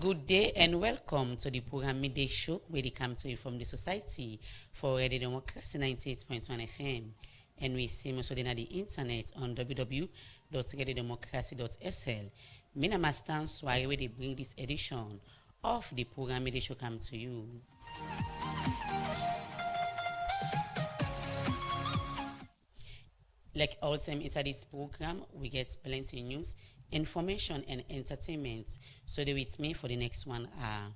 Good day and welcome to the program Midday Show, where they come to you from the Society for Radio Democracy 98.1 FM. And we see most of the internet on www.radiodemocracy.sl. Minama stands why they bring this edition of the program Midday Show come to you. Like all time inside this program, we get plenty of news, information and entertainment. So they with me for the next 1 hour.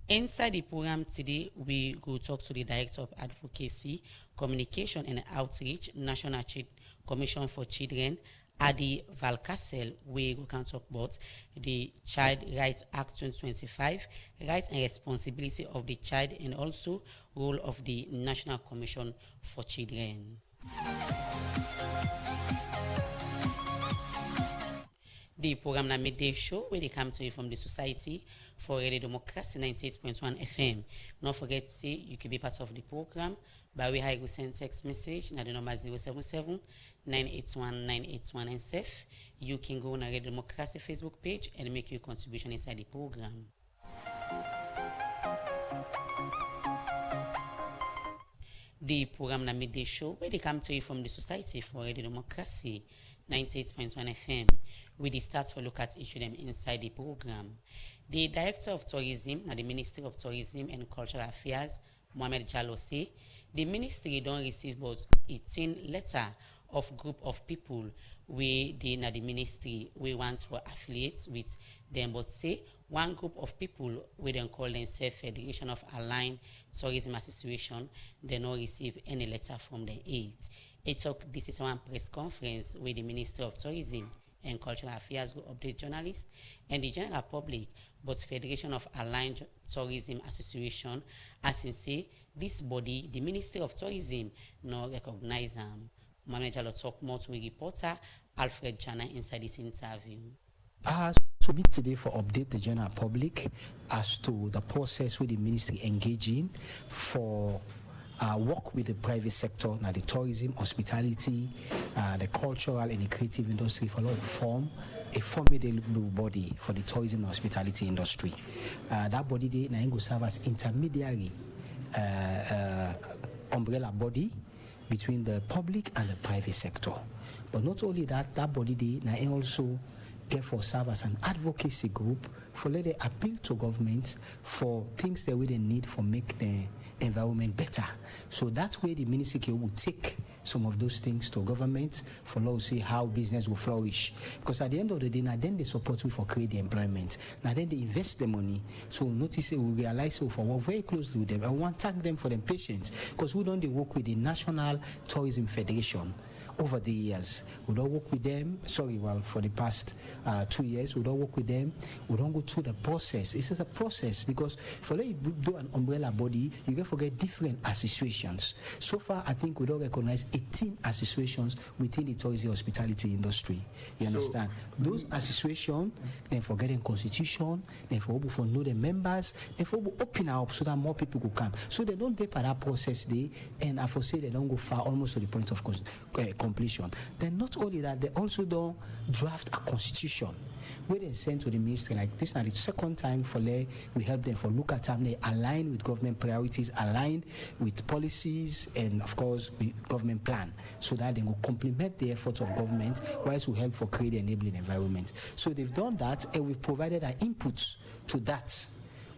Inside the program today, we go talk to the Director of Advocacy, Communication and Outreach, National Commission for Children, Adi Valcasel. We can talk about the Child Rights Act 2025, rights and responsibility of the child, and also role of the National Commission for Children. The program na Midday Show, where they come to you from the Society for Radio Democracy 98.1 FM. Don't forget to say you can be part of the program by way how you send text message na the number 077 981 981 and safe. You can go on a Radio Democracy Facebook page and make your contribution inside the program. The program na Midday Show, where they come to you from the Society for Radio Democracy 98.1 FM. We start to look at issue them inside the program. The Director of Tourism at the Ministry of Tourism and Cultural Affairs, Mohamed Jallo, say the ministry don't receive about 18 letter of group of people we they na the ministry we want for affiliates with them, but say one group of people we don't call themselves Federation of Aligned Tourism Association, they not receive any letter from the aid. This is one press conference with the Ministry of Tourism and Cultural Affairs will update journalists and the general public, but Federation of Aligned Tourism Association, as in say, this body, the Ministry of Tourism, no recognize them. Manager will talk more to a reporter, Alfred Jana, inside this interview. So meet today for update the general public as to the process with the ministry engaging for work with the private sector, now the tourism, hospitality, the cultural and the creative industry for form a formidable body for the tourism and hospitality industry. That body they now serve as intermediary umbrella body between the public and the private sector. But not only that, that body they now also therefore serve as an advocacy group for let they appeal to governments for things that we need for make the environment better. So that way the ministry will take some of those things to government for now see how business will flourish. Because at the end of the day, now then they support we for create the employment. Now then they invest the money. So notice we realize so for work very closely with them. I want to thank them for their patience. Because we don't they work with the National Tourism Federation. Over the years, we don't work with them. For the past 2 years, we don't work with them. We don't go through the process. It's just a process because for you do an umbrella body, you can forget different associations. So far, I think we don't recognize 18 associations within the tourism hospitality industry. You understand? Those associations, then for getting constitution, then for know the members, then for open up so that more people could come. So they don't take that process there, and I foresee they don't go far almost to the point of completion. Then not only that, they also don't draft a constitution where they send to the ministry. Like this now the second time for we help them for look at time they align with government priorities, aligned with policies and of course with government plan, so that they will complement the efforts of government whilst we help for create enabling environment. So they've done that and we've provided an input to that.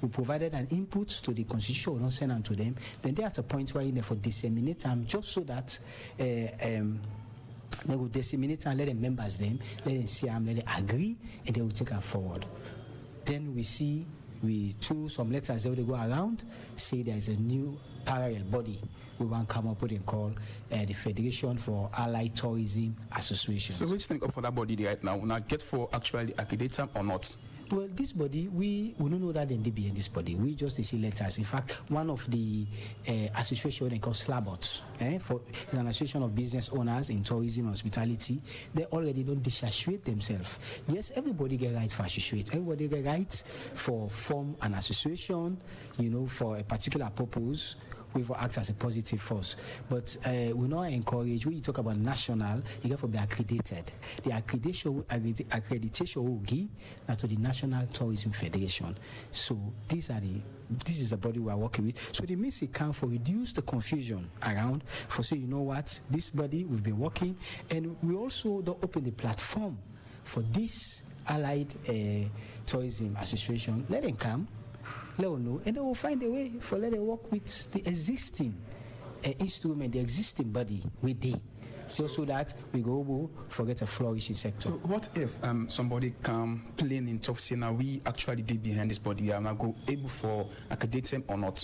We provided an input to the constitution, we don't send them to them. Then they're at a point where they for disseminate them just so that they will disseminate and let the members them, let them see them, let them agree, and they will take them forward. Then we through some letters that they go around, say there is a new parallel body we want to come up with and call the Federation for Allied Tourism Association. So which thing up for that body right now? Will not get for actually accredit them or not? Well, this body, we don't know that they be in this body. We just see letters. In fact, one of the association they call SLABOT, it's an association of business owners in tourism and hospitality. They already don't disassociate themselves. Yes, everybody get rights for associate. Everybody get rights for form an association, for a particular purpose, we will act as a positive force. But we not encourage, when you talk about national, you have to be accredited. The accreditation will give to the National Tourism Federation. So this is the body we are working with. So the means it can for reduce the confusion around, for say, you know what, this body we've been working, and we also don't open the platform for this allied tourism association. Let them come, let them know, and they will find a way for let them work with the existing instrument, the existing body with they. So that we go forget a flourishing sector. So what if somebody come plain in tough say now we actually did behind this body and I go able for accredit them or not?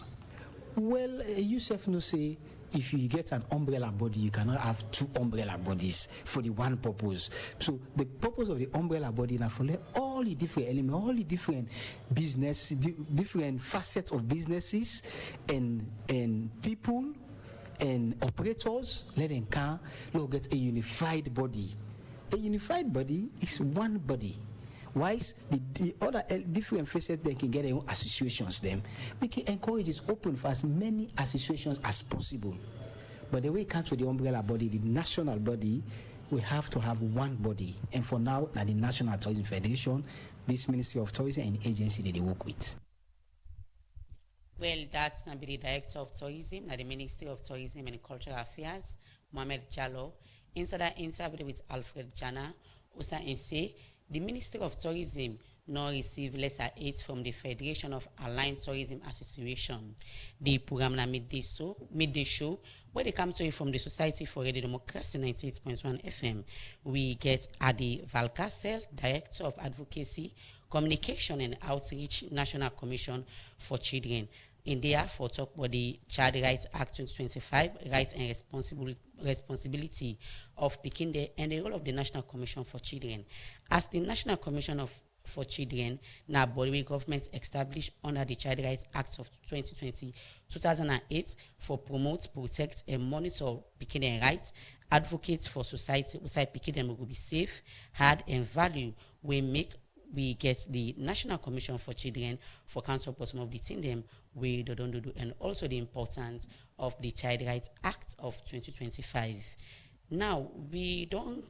Well, Yusuf no say if you get an umbrella body, you cannot have two umbrella bodies for the one purpose. So the purpose of the umbrella body now for let all the different elements, all the different business, different facets of businesses and people and operators, let them come, get a unified body. A unified body is one body. Whilst the other different facets, they can get their own associations. Them we can encourage is open for as many associations as possible. But the way it comes to the umbrella body, the national body, we have to have one body. And for now, the National Tourism Federation, this Ministry of Tourism and agency that they work with. Well, that's not the Director of Tourism, the Ministry of Tourism and Cultural Affairs, Mohamed Jallo. Inside that interview with Alfred Jana, also say the Ministry of Tourism now receive letter 8 from the Federation of Aligned Tourism Association. The program na midday show, where they come to you from the Society for Radio Democracy 98.1 FM. We get Adi Valcasel, Director of Advocacy, Communication and Outreach, National Commission for Children. In there for talk about the Child Rights Act 2025, rights and responsibility of Pikinde and the role of the National Commission for Children. As the National Commission for Children, now body government established under the Child Rights Act of 2008 for promote, protect, and monitor Pikinde rights, advocates for society, website Pikinde will be safe, hard, and value we get the National Commission for Children for council bottom of the team them we don't do and also the importance of the Child Rights Act of 2025. Now we don't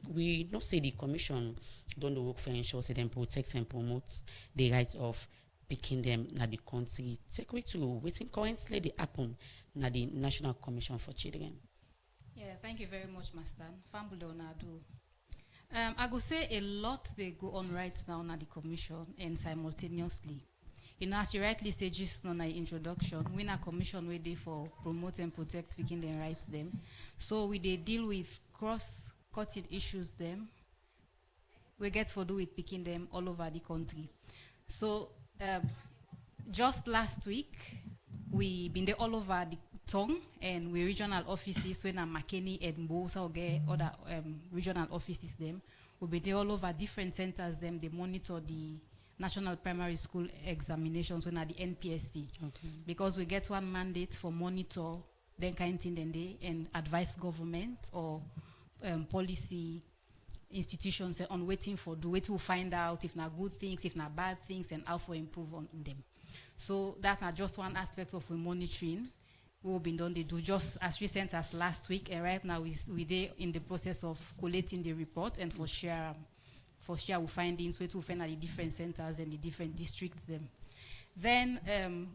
say the commission don't work for ensure say them protect and promote the rights of picking them na the country. Take way to waiting currently the happen na the National Commission for Children. Yeah, thank you very much, Master. Fambulo Nadu. I go say a lot they go on right now na the commission and simultaneously. You know, as you rightly say just on the introduction, we na commission we dey for promote and protect picking them rights them. So we dey deal with cross-cutting issues them. We get for do with picking them all over the country. So just last week we been there all over the tongue and we regional offices when Makeni and Bosa or other regional offices them will be there all over different centers them they monitor the national primary school examinations when at the NPSC because we get one mandate for monitor then kind of thing then they and advise government or policy institutions on waiting for do it to find out if not good things if not bad things and how for improve on them. So that's not just one aspect of monitoring. We've been done. They do just as recent as last week, and right now we in the process of collating the report and for share we findings so to find at the different centers and the different districts them. Then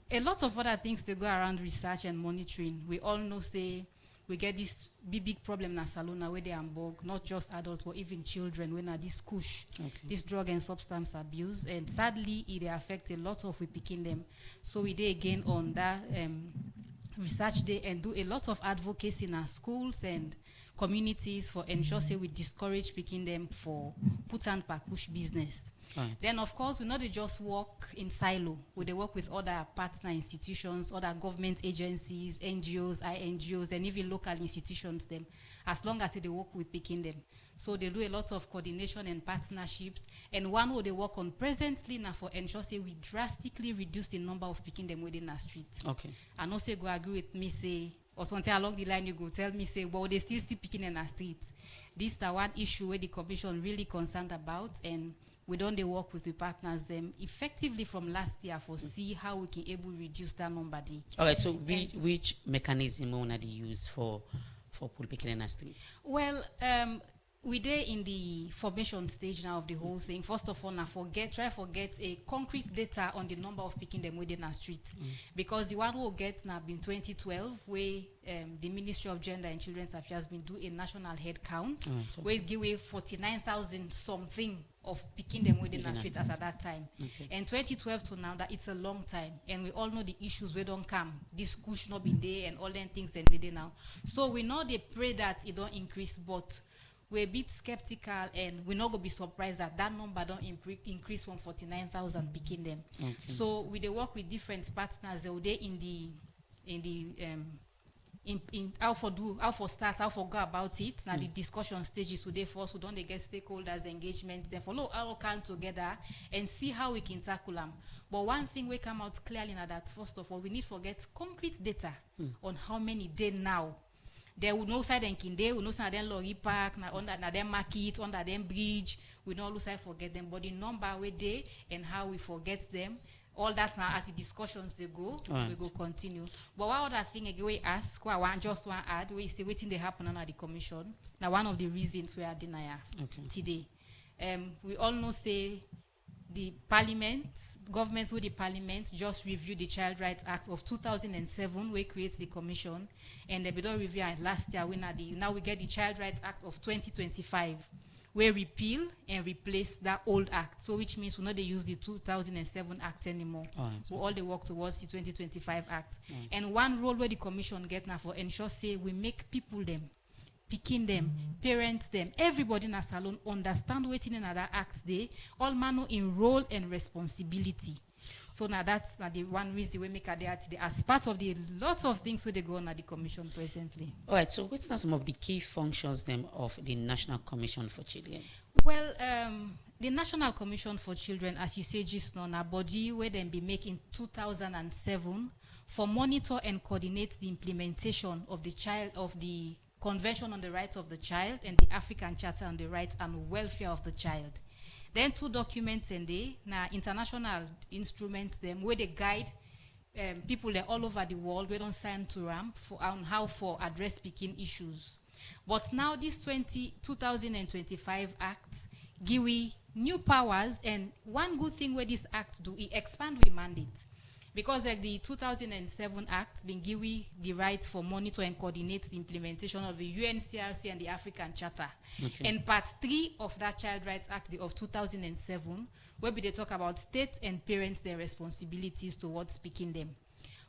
a lot of other things to go around research and monitoring. We all know say we get this big problem in Salona where they are not just adults but even children when are this kush, this drug and substance abuse, and sadly it affects a lot of we picking them. So we did again on that research day and do a lot of advocacy in our schools and communities for ensure say we discourage picking them for put and pakush business. Right. Then of course we not just work in silo. We work with other partner institutions, other government agencies, NGOs, INGOs, and even local institutions them, as long as they work with picking them. So they do a lot of coordination and partnerships. And one who they work on presently now for ensure say we drastically reduce the number of picking them within our street. Okay. And also go agree with me say or something along the line you go tell me say, well, they still see picking in our street. This is the one issue where the commission really concerned about, and we don't they work with the partners them effectively from last year for see how we can able reduce that number day. All right, so which mechanism we want to use for pool picking in the streets? Well, we there in the formation stage now of the whole thing. First of all, now try forget a concrete data on the number of picking them within our street, because the one we'll get now been 2012, where the Ministry of Gender and Children's Affairs been do a national head count, where give away 49,000 something of picking them within our street as at that time. Okay. And 2012 to now, that it's a long time, and we all know the issues we don't come. This school should not be there, and all them things and they now. So we know they pray that it don't increase, but we're a bit skeptical, and we're not going to be surprised that that number don't increase from 49,000 picking them. Okay. So we they work with different partners. They in how for go about it. Now the discussion stages today for us, we don't they get stakeholders engagement, then follow all come together and see how we can tackle them. But one thing we come out clearly now that first of all we need to get concrete data on how many day now. There will no side and kinde, we no side them lorry park, na them market, under them bridge. We no lose I forget them, but the number we day and how we forget them, all that now as the discussions they go, we go continue. But one other thing again we ask, what I just want to add, we still waiting they happen under the commission. Now one of the reasons we are denying today. We all know say the parliament, government through the parliament just reviewed the Child Rights Act of 2007, where creates the commission, and they don't review it last year. Now we get the Child Rights Act of 2025, where repeal and replace that old act. So which means we not they use the 2007 act anymore. So all they work towards the 2025 act. And one role where the commission get now for ensure say we make people them, picking them, parents them, everybody in a salon understand waiting in another act day, all manner in role and responsibility. So now that's the one reason we make a day today as part of the lots of things where they go on at the commission presently. All right, so what's now some of the key functions them of the National Commission for Children? Well, the National Commission for Children, as you say just now, a body where they be making 2007 for monitor and coordinate the implementation of the Convention on the Rights of the Child and the African Charter on the Rights and Welfare of the Child. Then two documents and they now international instruments them where they guide people there all over the world we don't sign to ramp for on how for address speaking issues. But now this 2025 Act give we new powers, and one good thing where this act do, it expand we mandate. Because like the 2007 Act been give we the rights for monitor and coordinate the implementation of the UNCRC and the African Charter. Okay. And part 3 of that Child Rights Act of 2007, where they talk about state and parents their responsibilities towards speaking them.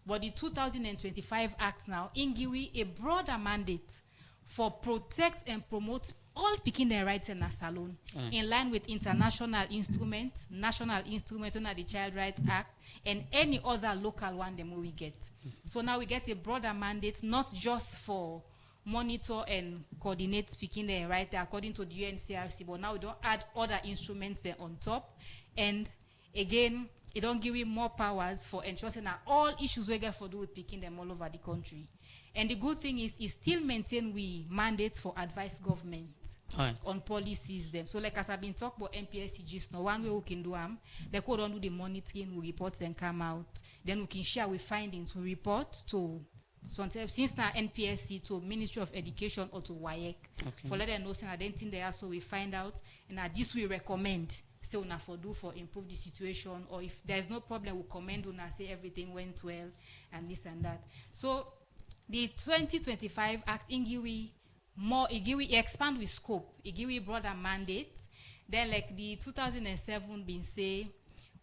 But the 2025 Act now give we a broader mandate for protect and promote all picking their rights in a salon in line with international instruments, national instruments under the Child Rights Act, and any other local one them we get. So now we get a broader mandate, not just for monitor and coordinate speaking their rights according to the UNCRC, but now we don't add other instruments there on top. And again, it don't give you more powers for ensuring that all issues we get for do with picking them all over the country. And the good thing is, it still maintain we mandates for advice government on policies them. So like as I've been talking about NPSC just now, one way we can do they could do the monitoring, we report and come out. Then we can share with findings, we report to since now NPSC to Ministry of Education or to WAEC. For let them know saying I don't think they are, so we find out, and this we recommend. So una for do for improve the situation, or if there's no problem, we commend una say everything went well and this and that. So the 2025 Act it expand with scope, it give we broader mandate. Then like the 2007 been say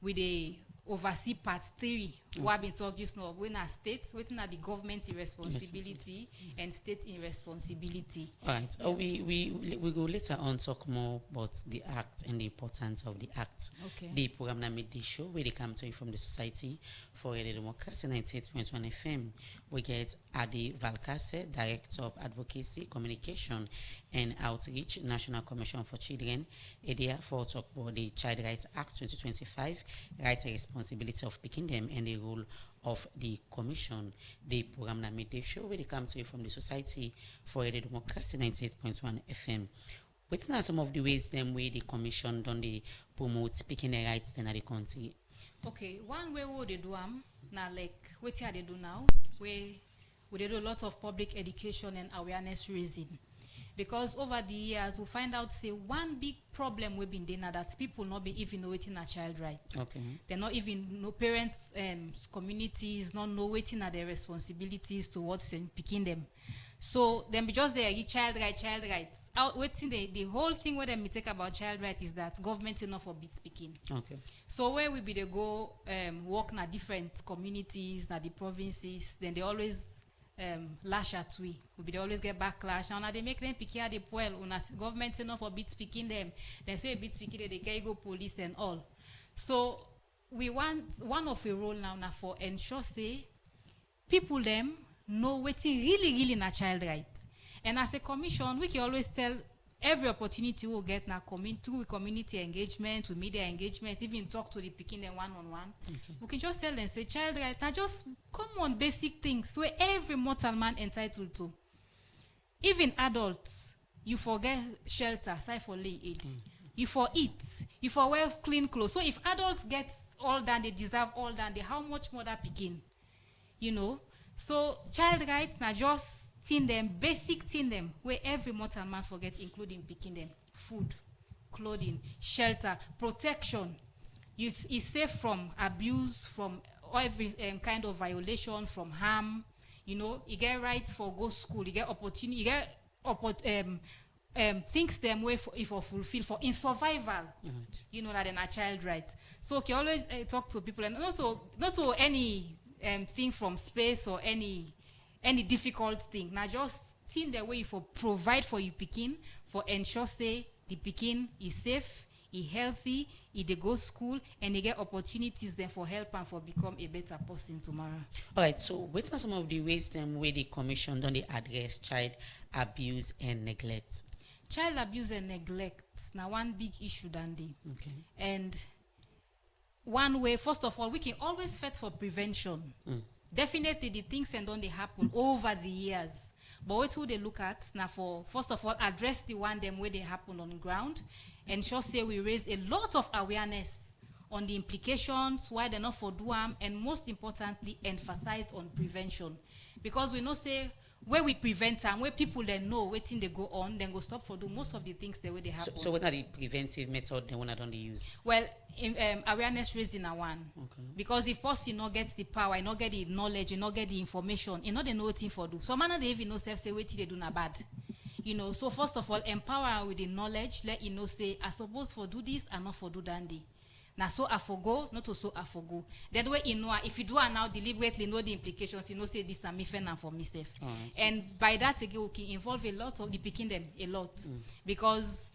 with the oversee part 3, what been talk just now, when a state, waiting at the government responsibility and state in responsibility. All right. Yeah. We go later on talk more about the act and the importance of the act. Okay. The program na made this show where they come to you from the Society for Radio Democracy 98.1 FM. We get Adi Valkase, Director of Advocacy, Communication and Outreach, National Commission for Children. Edia for talk about the Child Rights Act 2025, rights and responsibility of picking them, and the role of the commission. The program na made this show where they come to you from the Society for Radio Democracy 98.1 FM. What are some of the ways them way the commission done they promote speaking the rights then at the country? Okay, one way what they do now like what they do now, we do a lot of public education and awareness raising. Because over the years we find out say one big problem we've been there now that people not be even knowing a child rights. Okay. They're not even no parents communities not know waiting at their responsibilities towards picking them. So then be just there child rights. Out waiting the whole thing where they take about child rights is that government enough for bit speaking. Okay. So where we be they go work na different communities, na the provinces, then they always lash at we be they always get backlash and they make them pick here the poil una government enough for bit speaking them then say bit speaking they carry go police and all. So we want one of a role now for ensure say people them know waiting really na child right. And as a commission we can always tell every opportunity we'll get now through community engagement, with media engagement, even talk to the picking them one-on-one. Okay. We can just tell them, say, child right now, just common basic things where every mortal man entitled to. Even adults, you forget shelter, aside for lay aid. You for eat, you for wear clean clothes. So if adults get all that, they deserve all that, how much more that picking? You know? So child rights now just thing them, basic thing them, where every mortal man forget, including picking them. Food, clothing, shelter, protection. Is safe from abuse, from every kind of violation, from harm. You know, you get rights for go school, you get opportunity, you get things them way for if fulfill for in survival. Right. You know that in a child right. So you always talk to people and not to any thing from space or any difficult thing. Now just think the way for provide for you picking, for ensure say the picking is safe, he healthy, he they go school, and they get opportunities then for help and for become a better person tomorrow. All right, so what are some of the ways then where the commission don't they address child abuse and neglect? Child abuse and neglect now one big issue than they. Okay. And one way, first of all, we can always fight for prevention. Definitely the things and don't they happen over the years. But what do they look at now for first of all address the one them where they happen on the ground and sure say we raise a lot of awareness on the implications, why they're not for do harm, and most importantly emphasize on prevention. Because we know say where we prevent them, where people then know waiting they go on, then go stop for do most of the things the way they happen. So what are the preventive method they want to use? Well, awareness raising are one. Okay. Because if person not gets the power, not get the knowledge, not get the information, you know they know what for do. So man they even know self say waiting they do na bad. You know, so first of all, empower with the knowledge, let you know say I suppose for do this and not for do dandy. Now so I forgo, not to so I forgo. That way you know if you do now deliberately know the implications, you know say this is me and for myself. And by that again we can involve a lot of the picking them a lot. Because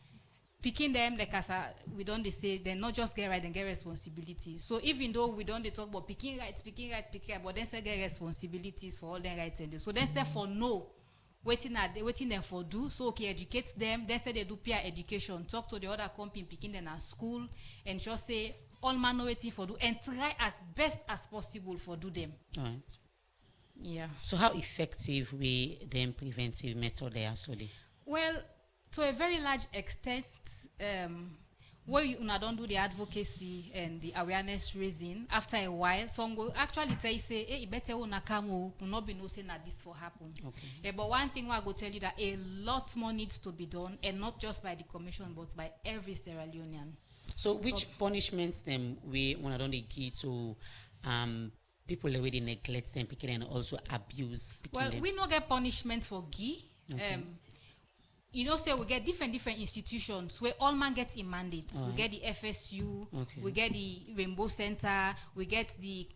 picking them like as we don't they say they not just get right and get responsibility. So even though we don't they talk about picking right, but then say get responsibilities for all their rights and so then say for no waiting them for do so okay educate them then say they do peer education talk to the other company picking them at school and just say all man know waiting for do and try as best as possible for do them. All right. Yeah. So how effective we them preventive method they are so they? Well, to a very large extent, where you don't do the advocacy and the awareness raising, after a while, some go actually tell you say, hey, better una come will not be no saying that this will happen. Okay. But one thing I go tell you that a lot more needs to be done, and not just by the commission, but by every Sierra Leonean. So which punishments them we wanna don't give to people that really neglect them, picking and also abuse? Well, them? We not get punishments for GI. Okay. You know, say we get different institutions where all man gets in mandates. Right. We get the FSU, okay. We get the Rainbow Center, we get the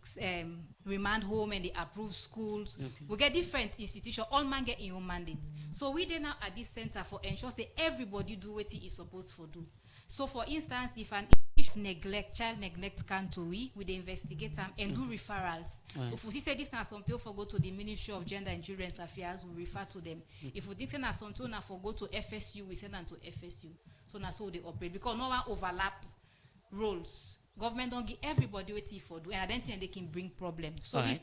remand home and the approved schools. Okay. We get different institutions. All man get in own mandates. So we then now at this center for ensure say everybody do what he is supposed to do. So for instance, if an neglect, child neglect can to we dey investigate them and do referrals. Right. If we see this na some people for go to the Ministry of Gender and Children's Affairs, we refer to them. If we think say na some people na for go to FSU, we send them to FSU. So na so they operate because no one overlap roles. government don't give everybody what for do, and I don't think they can bring problems. So Alright.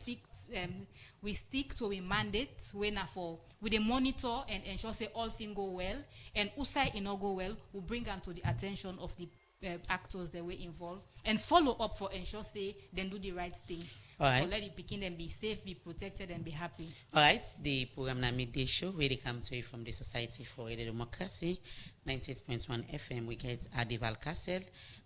we stick to a mandate when for with a monitor and ensure say all things go well, and usai it not go well, we bring them to the attention of the actors that were involved and follow up for ensure say then do the right thing. Alright. So let it begin and be safe, be protected, and be happy. All right, the program na midday show where they come to you from the Society for Radio Democracy, 98.1 FM. We get Adival Castle,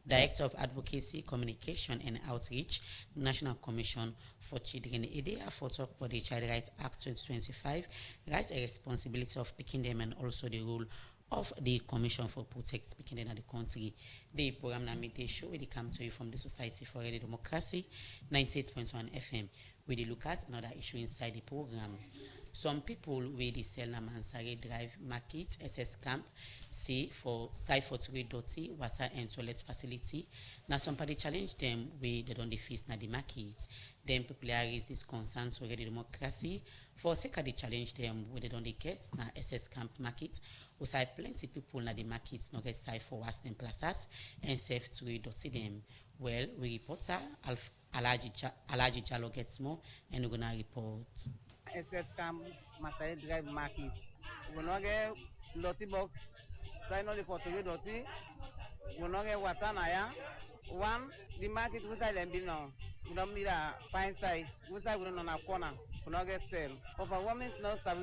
Director of Advocacy, Communication and Outreach, National Commission for Children. Idea for talk about the Child Rights Act 2025, rights and responsibility of picking them, and also the role of the Commission for Protect Picking in the country. The program na midday show where they come to you from the Society for Radio Democracy, 98.1 FM. We dey look at another issue inside the program. Some people wey dey sell na Mansare Drive Market, SS Camp, say for site for dirty water and toilet facility. Now some party challenge them wey they don't dey face na the market. Then people raise this concerns for the democracy. For sake of the challenge them where they don't dey get na SS Camp Market. We say plenty people na the market no get site for Western plazas and safe to dirty them. Well, we reporter Alaji Jalo gets more and we're gonna report. SS Camp Masai Drive Market. We not get lotty box, sign only for today lotty. We not get water naya. One, the market we side them be now. We don't need a fine size. We side we don't on a corner. We not get sell. Overwhelming now, so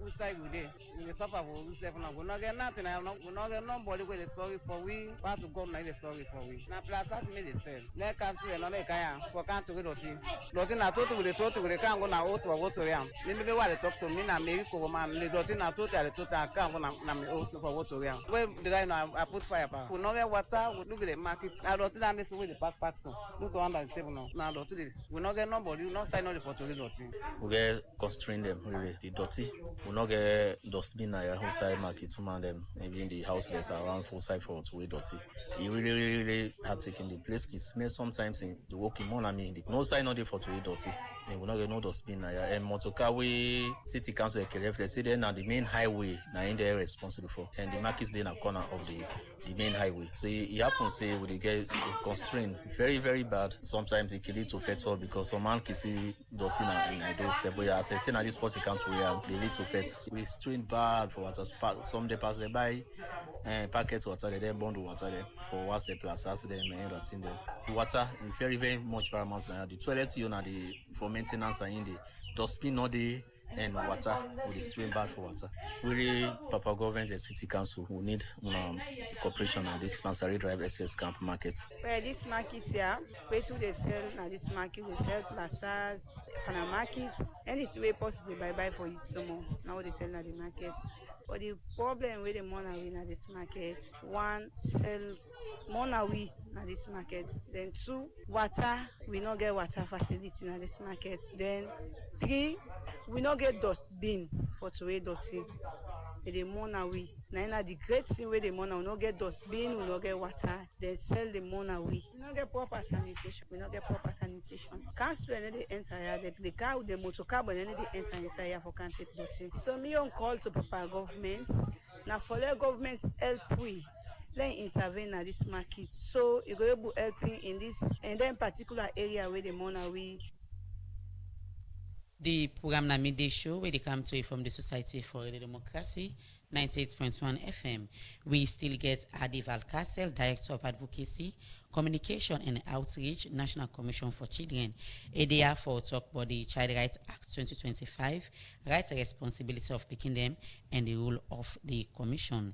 we side we there. We suffer for we sell now. We not get nothing. We not get nobody with the sorry for we. Pass to God now the sorry for we. Now plazas made the sell. Let cancel another kaya. For can't to get lotty. Lotty na total with the total with the can't go now also for what to them. Maybe what they talk to me now maybe for man. The lotty na total can't go now me also for what to them. Well, the guy now I put fire power. We not get water. We look at the market. Now lotty na me so with the backpack so. Look on the table now. Now lotty we not get nobody. We not sign on the for to get lotty. We get constrain them really the dirty. We not get dustbin na outside market to man them. Maybe in the house there's around 4 side for to way dirty. It really had taken the place. It smells sometimes in the working morning. No sign on the for to way dirty. And we not get no dustbin na and motorcar we city council they say they now the main highway na in there responsible for and the markets they na corner of the main highway. So it happens say we get constraint very bad. Sometimes it can lead to fatal because some man can see dirty na in those step. But as I say na this spot account we are they lead to fatal. So we strain bad for water. Some they pass they buy packets water they then bundle water there for what's the plazas them and that in there. The water is very much paramount. The toilet you know the for maintenance and in the dustbin not the and water with the stream bad for water. Really, Papa government and city council who need cooperation on this Mansare Drive SS Camp Market. Well, this market here, where to they sell now this market, they sell plazas, Fana markets, any way possible buy for it no more. Now they sell now the market. But the problem with the money we na this market, one, sell money we na this market. Then 2, water, we not get water facility na this market. Then 3, we not get dustbin for to weigh dirty. The money we. Now the great thing with the money, we not get dustbin, we not get water. Then sell the money we not get proper sanitation. We not get proper sanitation. Council when they enter here, the car with the motor car, but then they enter inside here for can't take dirty. So me on call to Papa government. Now for the government help we. Then intervene at this market. So you go able helping in this and then particular area where the money we. The program na midday show where they come to you from the Society for Radio Democracy, 98.1 FM. We still get Adival Castle, Director of Advocacy, Communication and Outreach, National Commission for Children. ADR for talk about the Child Rights Act 2025, rights and responsibility of picking them, and the role of the Commission.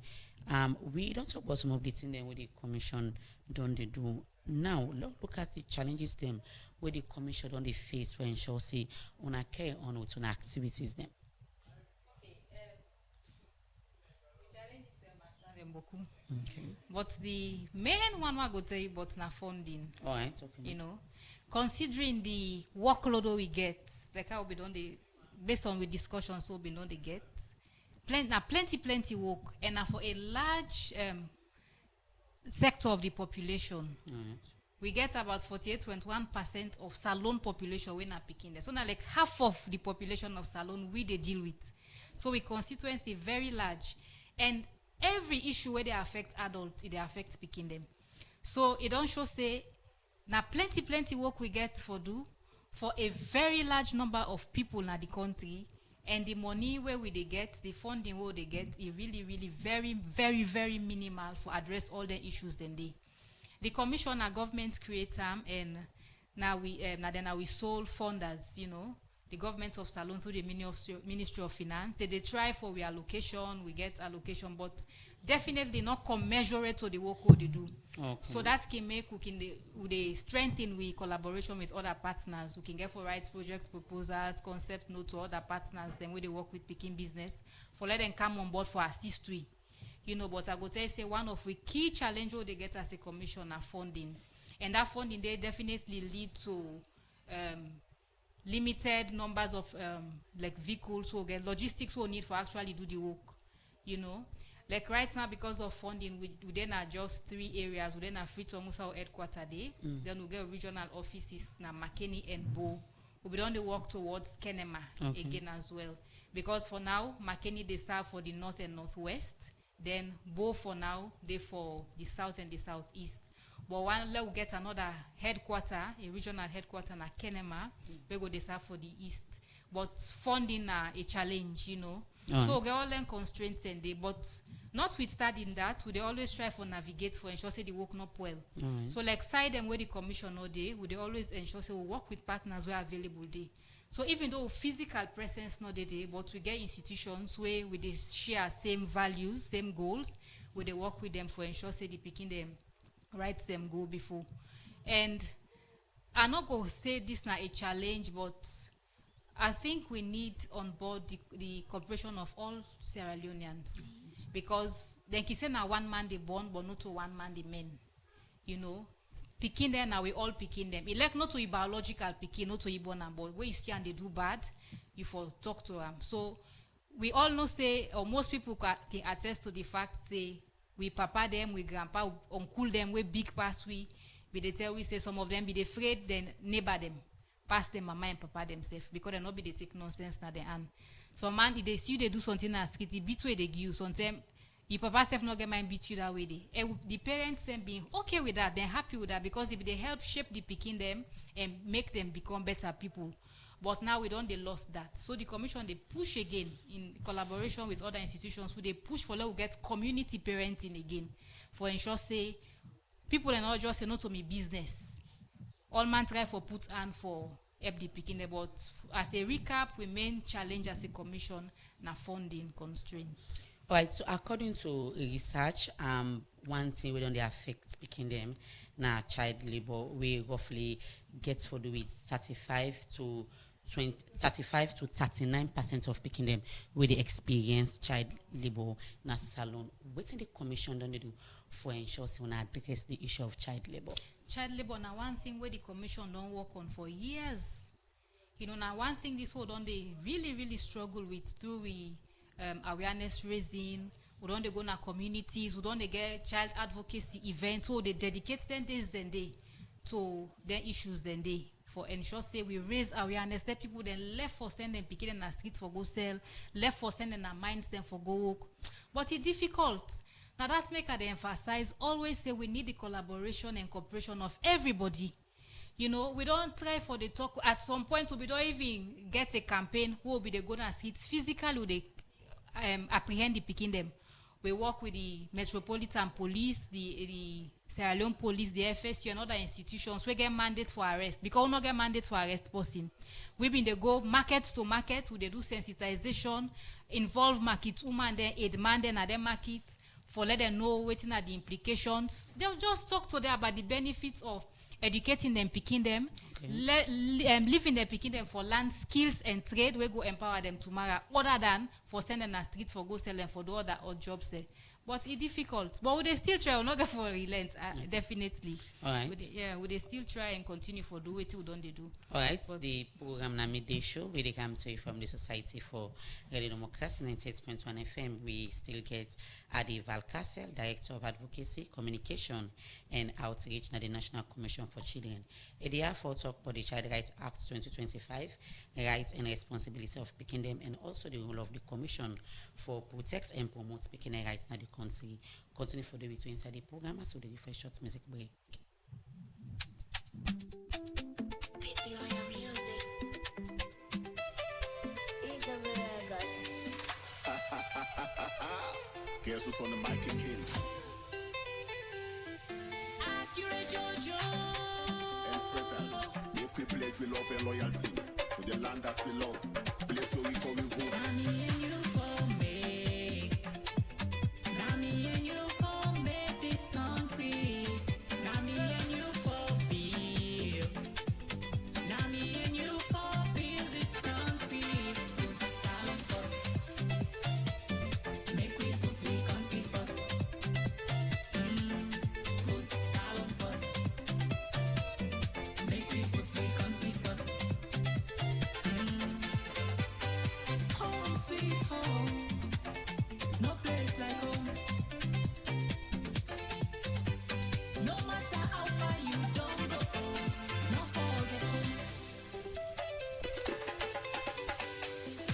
We don't talk about some of the things that the Commission don't do. Now, look at the challenges them where the Commission don't face when ensure say on a care on with on activities them. Okay. But the main one I go tell you about na funding. All right, okay. You know, considering the workload we get, like how we don't based on the discussion, so we don't get plenty work, and now for a large sector of the population. We get about 48.1% of Salone population when are picking there. So now like half of the population of Salone we they deal with. So we constituency very large. And every issue where they affect adults, it they affect picking them. So it don't show say Now plenty work we get for do for a very large number of people in the country, and the money where we they get, the funding where they get, is really very minimal for address all the issues then they. The commission our government create and now we sole funders, you know, the government of Salone through the Ministry of Finance. They try for we allocation, we get allocation, but definitely not commensurate to the work what they do. Okay. So that can make we strengthen we collaboration with other partners. We can get for rights project proposals, concept note to other partners, then we they work with picking business for let them come on board for assist we. You know, but I go tell you say one of the key challenges they get as a commission are funding. And that funding they definitely lead to limited numbers of like vehicles who get logistics who need for actually do the work, you know. Like right now, because of funding, we then are just 3 areas. We then have Freetown Musa headquarters there. Then we get regional offices now Makeni and Bo. We'll be on the work towards Kenema again as well. Because for now, Makeni they serve for the north and northwest. Then Bo for now, they for the south and the southeast. But one we get another headquarter, a regional headquarter na Kenema, we go they serve for the east. But funding a challenge, you know. So we all learn constraints and they, but notwithstanding that, we they always try for navigate for ensure say the work not well. So like side them where the commission all day, we they always ensure say we work with partners where available day. So even though physical presence not there, but we get institutions where we they share same values, same goals, where they work with them for ensure say the picking them right them go before. And I'm not going to say this now a challenge, but I think we need on board the cooperation of all Sierra Leoneans, because they can say now one man they born, but not to one man they men. You know, picking them now we all picking them. It like not to a biological picking, not to a born and born. Where you see and they do bad, you for talk to them. So we all know say, or most people can attest to the fact say we papa them, we grandpa, uncle them, we big pass we they tell we say some of them be they afraid then neighbor them. Pass them mama and papa themselves because they not be they take nonsense na their hand. So man, if they see you they do something as kid, the beat way they give you sometimes your papa self not get mind beat you that way they. And the parents them being okay with that, they're happy with that because if they help shape the picking them and make them become better people. But now we don't they lost that. So the commission they push again in collaboration with other institutions who they push for let we get community parenting again for ensure say people are not just say no to me business. All man try for put on for help the picking, but as a recap, we main challenge as a commission na funding constraints. All right, so according to research, one thing we don't affect picking them na child labor. We roughly get for do with 35 to 39% of picking them with the experience child labor na Salone. What's in the commission don't they do for ensure we address the issue of child labor? Child labor now one thing where the commission don't work on for years. You know, now one thing this whole don't they really struggle with through we awareness raising. We don't they go na communities. We don't they get child advocacy events. So they dedicate 10 days then day to their issues then day for ensure say we raise awareness. Let people then left for send them picking in the street for go sell, left for sending a minds them for go work. But it's difficult. Now that's make I emphasize, always say we need the collaboration and cooperation of everybody. You know, we don't try for the talk. At some point, we don't even get a campaign who will be the going to sit physically, they apprehend the picking them. We work with the Metropolitan Police, the Sierra Leone Police, the FSU, and other institutions. We get mandate for arrest. Because we not get mandate for arrest person. We been they go market to market, we they do sensitization, involve market woman, then aid man, then at the market. For let them know waiting at the implications. They'll just talk to them about the benefits of educating them, picking them, living them, picking them for land skills and trade. We go empower them tomorrow, other than for sending a street for go sell them for the other odd jobs there. But it's difficult. But would they still try? We're not going for relent, definitely. All right. Would they still try and continue for do it? Don't they do? All right. But the program na midday show, we they come to you from the Society for Radio Democracy 98.1 FM. We still get Adi Valcasel, Director of Advocacy, Communication and Outreach na the National Commission for Children. ADR for talk about the Child Rights Act 2025, rights and responsibility of picking them, and also the role of the Commission for protect and promote picking rights na the country. Continue for the way to inside the program as we do the first short music break. Guess who's on the mic again? Accurate Jojo. And make we pledge we love and loyalty to the land that we love. Place where we call we home. Nami and you for me. Nami and you for make this country. Nami and you for build. Nami and you for build this country. Put silent first. Make we put we country first. Put silent first. Make we put we country first. Home sweet home. No place like home. No matter how far you don't go, no forget home.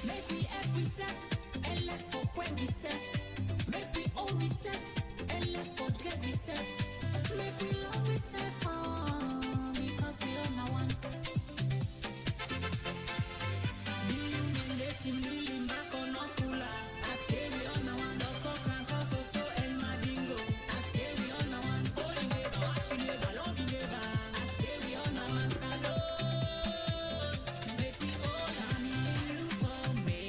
Make we every set and left for when we set. Make we all reset and left for get reset. Make we love we set because we are now one. Do you mean let him lean back on our cooler? I say we are now one. Doko Franco, Soso, and Madingo. I say we are now one. Holy neighbor, watching neighbor, loving neighbor. I say we are now one. Salon. Make we all Nami and you for me.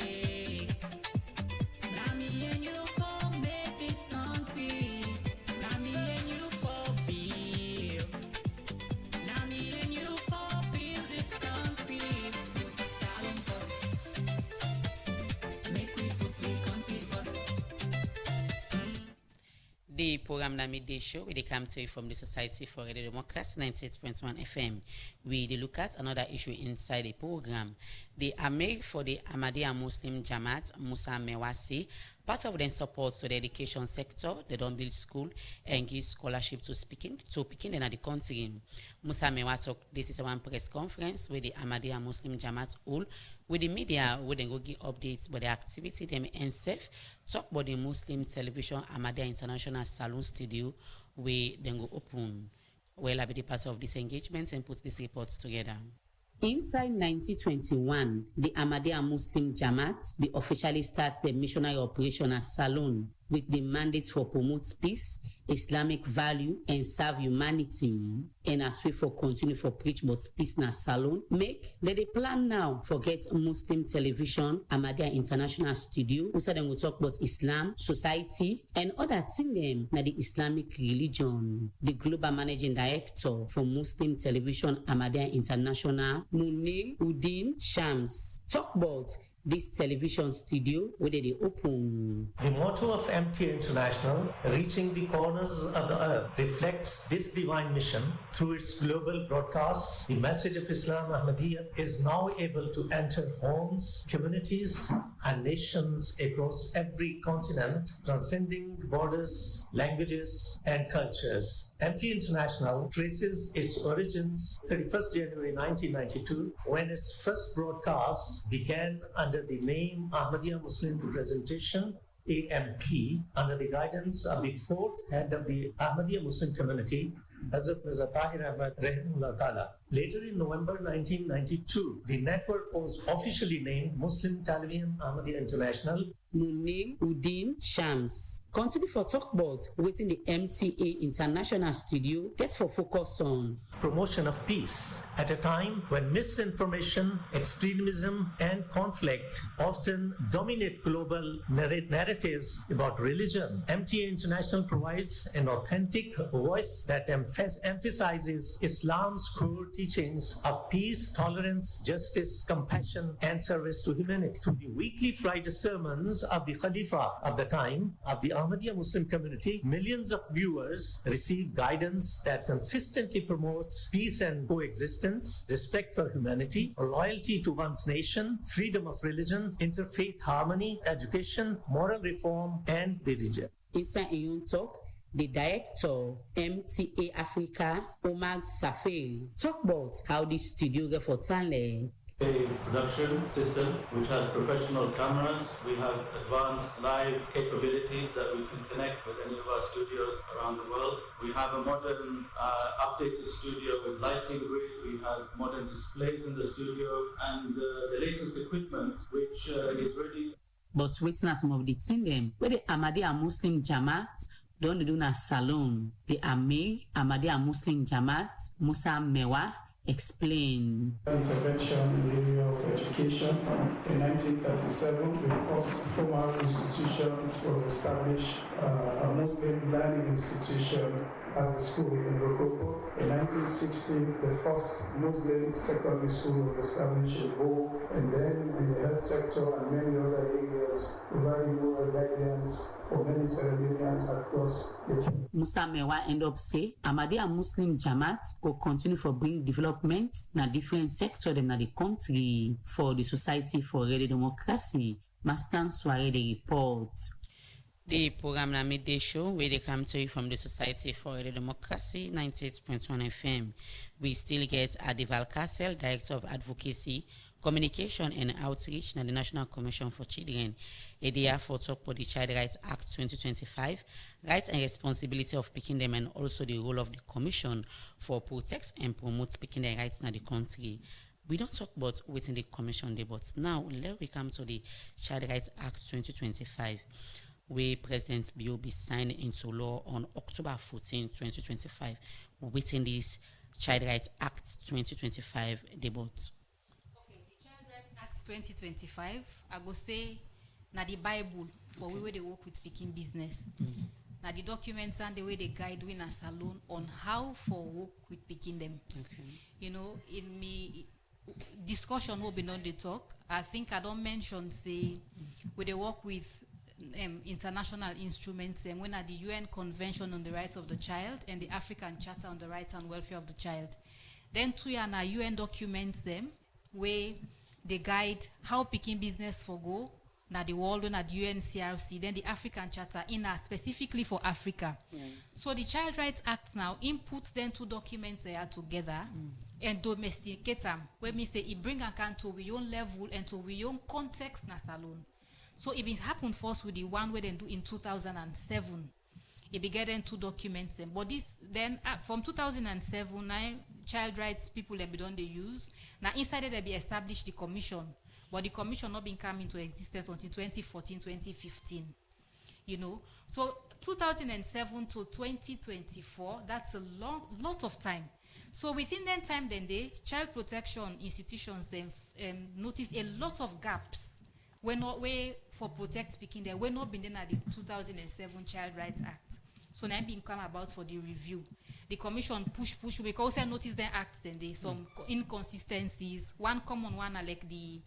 Nami and you for make this country. Nami and you for build. Nami and you for build this country. Put Salon first. Make we put we country first. The program na midday show where they come to you from the Society for Radio Democracy 98.1 FM. We they look at another issue inside the program. The Amir for the Ahmadiyya Muslim Jamaat Musa Mewasi, part of them support to the education sector. They don't build school and give scholarship to Pekin at the country. Musa Mewasi talk this is one press conference with the Ahmadiyya Muslim Jamaat all with the media where they go give updates about the activity them and safe talk about the Muslim television Ahmadiyya International Salon Studio where they go open. Well, I'll be the part of this engagement and put these reports together. Inside 1921, the Ahmadiyya Muslim Jamaat officially starts the missionary operation as Salon with the mandate for promote peace, Islamic value, and serve humanity. And as we for continue for preach about peace na Salon, make let the plan now forget Muslim television, Ahmadiyya International Studio, who said them will talk about Islam, society, and other things them na the Islamic religion. The global managing director for Muslim television, Ahmadiyya International, Munir Uddin Shams, talk about this television studio where they open. The motto of MTA International, reaching the corners of the earth, reflects this divine mission. Through its global broadcasts, the message of Islam Ahmadiyya is now able to enter homes, communities, and nations across every continent, transcending borders, languages, and cultures. MTA International traces its origins 31st January 1992, when its first broadcasts began under the name Ahmadiyya Muslim Representation, AMP, under the guidance of the fourth head of the Ahmadiyya Muslim community, Hazrat Mirza Tahir Ahmad Rahimullah Ta'ala. Later in November 1992, the network was officially named Muslim Television Ahmadiyya International. Munir Uddin Shams continue for talk about within the MTA International Studio gets for focus on promotion of peace at a time when misinformation, extremism, and conflict often dominate global narratives about religion. MTA International provides an authentic voice that emphasizes Islam's core teachings of peace, tolerance, justice, compassion, and service to humanity. Through the weekly Friday sermons of the Khalifa of the time of the Ahmadiyya Muslim community, millions of viewers receive guidance that consistently promotes peace and coexistence, respect for humanity, loyalty to one's nation, freedom of religion, interfaith harmony, education, moral reform, and the religion. Inside Iyun talk, the director MTA Africa, Omar Safari, talk about how the studio get for Tanle. a production system which has professional cameras. We have advanced live capabilities that we can connect with any of our studios around the world. We have a modern updated studio with lighting grid. We have modern displays in the studio and the latest equipment which is ready. But witness some of the thing them where the Ahmadiyya Muslim Jamaat don't do na salon. The Ahmadiyya Muslim Jamaat Musa Mewa explain. Intervention in the area of education. In 1937, the first formal institution was established, a Muslim learning institution as a school in Rokopo. In 1960, the first Muslim secondary school was established in Bo, and then in the health sector and many other areas, providing moral guidance for many Senegalese across the country. Musa Mewa end up say Ahmadiyya Muslim Jamaat will continue for bring development na different sector them na the country for the Society for Radio Democracy. Mastan Soare the report. The program na midday show where they come to you from the Society for Radio Democracy 98.1 FM. We still get Adival Castle, Director of Advocacy, Communication and Outreach na the National Commission for Children. ADR for talk about the Child Rights Act 2025, rights and responsibility of picking them and also the role of the Commission for protect and promote picking their rights in the country. We don't talk about within the Commission day, but now let we come to the Child Rights Act 2025. Where President B.O.B. signed into law on October 14, 2025, within this Child Rights Act 2025 debate. Okay, the Child Rights Act 2025, I go say, na the Bible for okay. Where they work with speaking business. Na the documents and the way they guide we in a salon on how for work with picking them. Okay. You know, in me discussion will be on the talk. I think I don't mention say where they work with international instruments and when at the UN Convention on the Rights of the Child and the African Charter on the Rights and Welfare of the Child. Then two are UN documents them where they guide how picking business for go na the world when at UNCRC, then the African Charter in specifically for Africa. So the Child Rights Act now input them two documents they are together and domesticate them. When me say it bring account to we own level and to we own context na salon. So it been happened first with the one where they do in 2007. It began then two documents them. But this then from 2007, now child rights people they be done they use. Now inside it they be established the commission. But the commission not been come into existence until 2014, 2015. You know. So 2007 to 2024, that's a lot of time. So within that time then the child protection institutions notice a lot of gaps. We're not way for protect speaking there. We're not been there at the 2007 Child Rights Act. So now been come about for the review. The commission push because I noticed the acts and there some inconsistencies. One common one are like the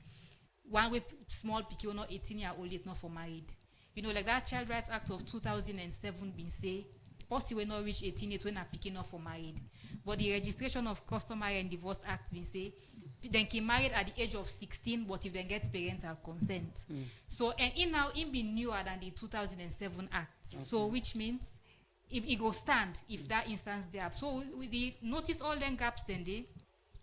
one with small picky not 18-year-old yet not for married. You know, like that Child Rights Act of 2007 been say possibly not reach 18 yet when are picking up for married. But the Registration of Customary and Divorce Act been say then can married at the age of 16, but if they get parental consent. So and in now it be newer than the 2007 Act. Okay. So which means it go stand if that instance there. So we notice all them gaps then they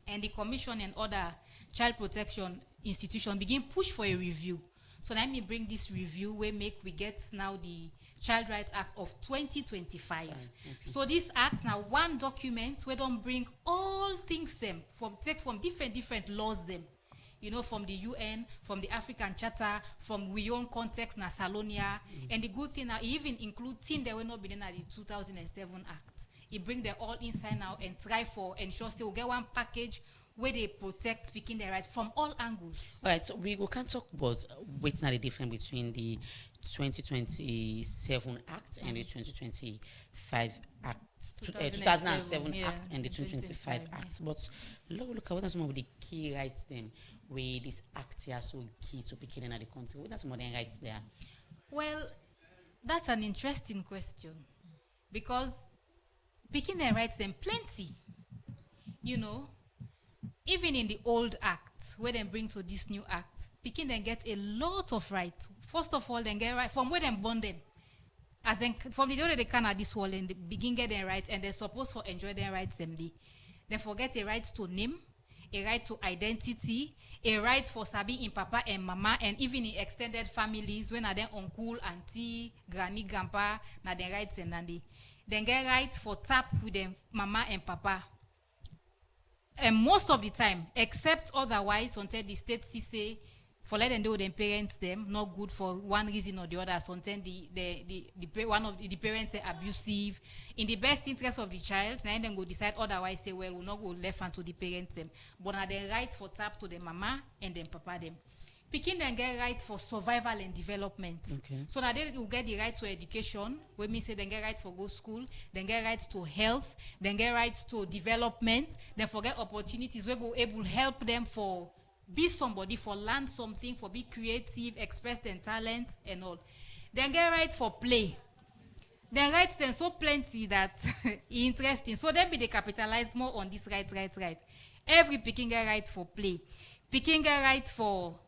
and the commission and other child protection institution begin push for a review. So let me bring this review where we get now the Child Rights Act of 2025. Okay. So this act now one document where don't bring all things them from different laws them. You know, from the UN, from the African Charter, from we own context na Salonia. And the good thing now it even include things that will not be in the 2007 Act. It bring them all inside now and try for ensure they will get one package where they protect speaking their rights from all angles. All right, so we can talk about what's not the difference between the 2027 Act and the 2025 Act. 2007 Act and the 2025 Act. But look at what are some of the key rights then where this act are so key to picking in the country. What are some of the rights there? Well, that's an interesting question because picking their rights then plenty. You know, even in the old act, where they bring to this new act, picking them get a lot of rights. First of all, they get right from where they born them. As then from the day they can at this world and they begin get their rights and they're supposed to enjoy their rights them. They forget a right to name, a right to identity, a right for sabi in papa and mama, and even in extended families, when are then uncle, auntie, granny, grandpa, na den rights and nandi. Then get right for tap with them mama and papa. And most of the time, except otherwise, until the state say for let them know them parents them not good for one reason or the other. Sometimes one of the parents are abusive. In the best interest of the child, now then go decide otherwise. Say well, we'll not go left hand to the parents them, but now they right for tap to the mama and then papa them. Picking then get right for survival and development. Okay. So now they will get the right to education. When me say then get right for go school, then get right to health, then get right to development, then forget opportunities where go able help them for be somebody, for learn something, for be creative, express their talent and all. Then get right for play. Then rights then so plenty that interesting. So then be they capitalize more on this right. Every picking get right for play. Picking get right for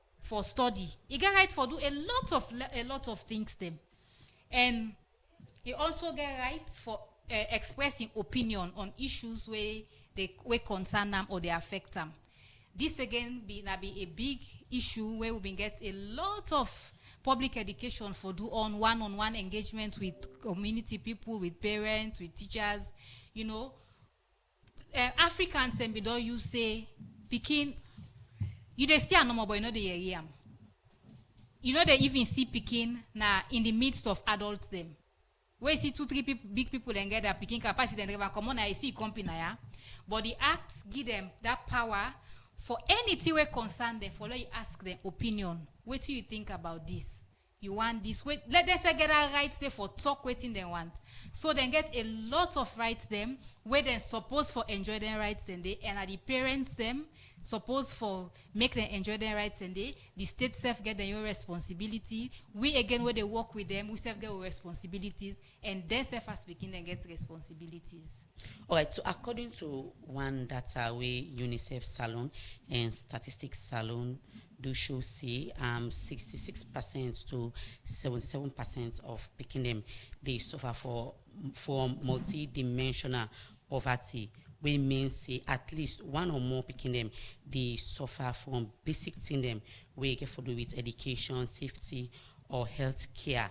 study. You get right for do a lot of things them. And you also get right for expressing opinion on issues where concern them or they affect them. This again be a big issue where we been get a lot of public education for do on one-on-one engagement with community people, with parents, with teachers. You know, Africans and we don't use say picking. You they see a normal, but you know they hear them. You know they even see picking now in the midst of adults them. Where you see 2-3 big people and get their picking capacity and they come on, I see company ya. But the acts give them that power for anything we concern them. For you ask them opinion. What do you think about this? You want this? Wait, let them say get a rights there for talk waiting they want. So then get a lot of rights them where they supposed for enjoy their rights and they and are the parents them supposed for make them enjoy their rights and they the state self get their own responsibility. We again where they work with them, we self get our responsibilities and they self as speaking and get responsibilities. All right, so according to one data way UNICEF Salon and Statistics Salon do show say 66% to 77% of picking them they suffer from multi-dimensional poverty, which means say at least one or more picking them they suffer from basic thing them where you get for do with education, safety, or health care.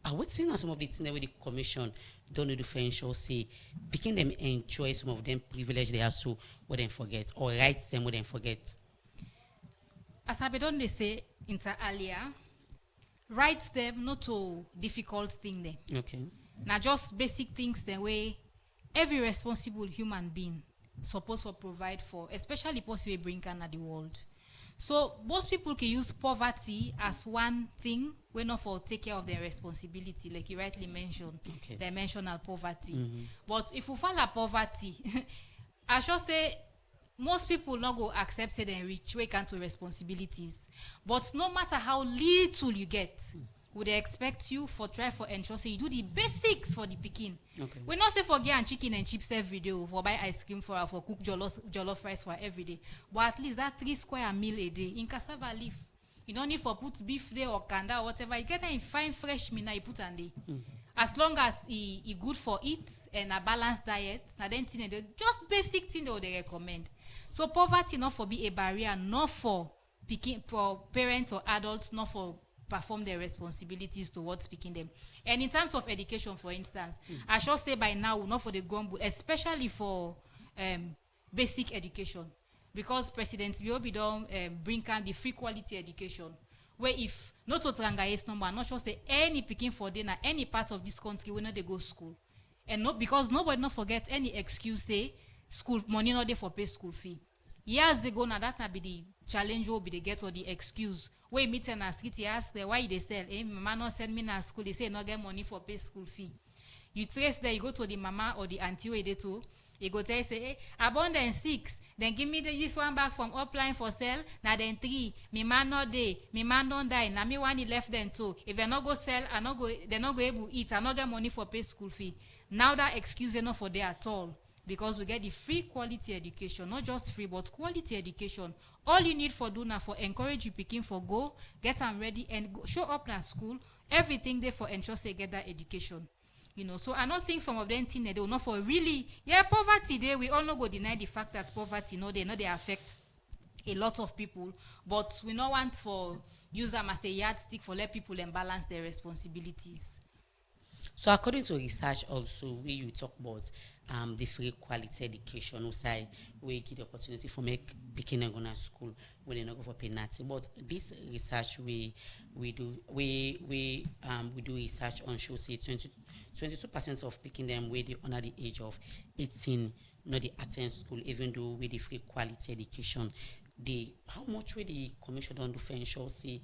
I would say now some of the things where the commission don't do for ensure say picking them enjoy some of them privilege they have so what they forget or rights them what they forget. As I don't they say inter earlier, rights them not a difficult thing there. Okay. Now just basic things the way every responsible human being supposed to provide for, especially possibly bring Canada the world. So most people can use poverty as one thing when not for take care of their responsibility, like you rightly mentioned, dimensional poverty. Mm-hmm. But if we follow poverty, I should say most people not go accept say they reach way to responsibilities. But no matter how little you get, would they expect you for try for ensure so you do the basics for the picking. Okay. We not say for get and chicken and chips every day, for buy ice cream for cook jollof rice for every day. But at least that 3 square meal a day in cassava leaf. You don't need for put beef there or kanda or whatever. You get that in fine fresh meat now you put on there. Mm-hmm. As long as he good for it and a balanced diet, and then just basic thing they recommend. So poverty not for be a barrier, not for picking for parents or adults, not for perform their responsibilities towards picking them. And in terms of education, for instance, I should say by now, not for the grown, but especially for basic education, because President Biobi don't bring on the free quality education, where if not to Trangaye's number, I'm not sure say any picking for dinner, any part of this country when they go school, and not because nobody not forget any excuse say school money not there for pay school fee. Years ago now that be the challenge will be the get or the excuse. Where meet in a street, you ask them why they sell. Mama not send me to school. They say not get money for pay school fee. You trace there, you go to the mama or the auntie where they too. You go tell say, hey, abundant 6. Then give me this one back from upline for sale. Now then 3. Me man not day. Me man don't die. Now me one he left then 2. If they not go sell, they not go able to eat. I not get money for pay school fee. Now that excuse is not for there at all. Because we get the free quality education, not just free, but quality education. All you need for do now for encourage you picking for go, get them ready and go, show up in school. Everything there for ensure say get that education. You know, so I don't think some of them think that they will not for really, poverty there, we all not go deny the fact that poverty, they affect a lot of people, but we don't want for use them as a yardstick for let people balance their responsibilities. So according to research also, where you talk about the free quality education, outside we give the opportunity for make beginner go to school when they not go for penalty. But this research we do research on show say 22% of picking them where they under the age of 18 not they attend school, even though with the free quality education. How much will the commission don't do for ensure say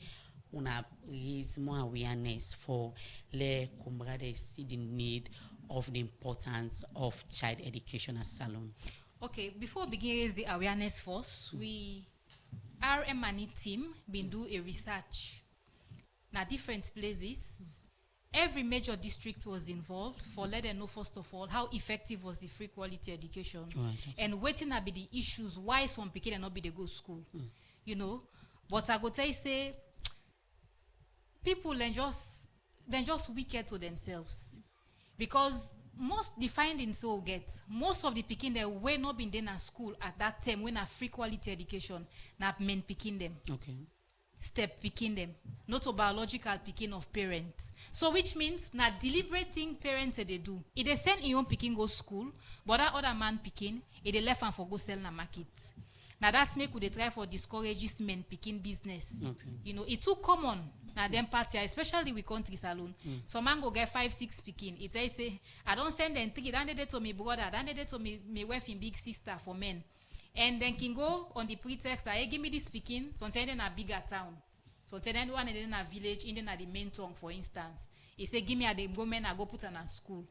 una raise more awareness for le comrades see the need of the importance of child education as salon? Okay, before we begin raise the awareness first, our M&E team been do a research na different places. Every major district was involved for let them know first of all how effective was the free quality education, and waiting to be the issues why some people not be they go school, you know. But I go tell you say people then just wicked to themselves, because most the findings so get most of the picking they were not been in a school at that time when a free quality education na men picking them. Okay. Step picking them, not a biological picking of parents. So which means na deliberate thing parents they do. If they send your own picking go school, but that other man picking, if they left and for go sell na market. Now that's make they try for discourage this men picking business. Okay. You know, it's too common na them party, especially with country salon. Some man go get 5-6 picking. It say, I don't send them 3, then they to me brother, then they to me wife and big sister for men. And then can go on the pretext that, hey, give me this speaking, so in a bigger town. So then one in a village, in the main town, for instance. He say, give me a go men, I go put on a school.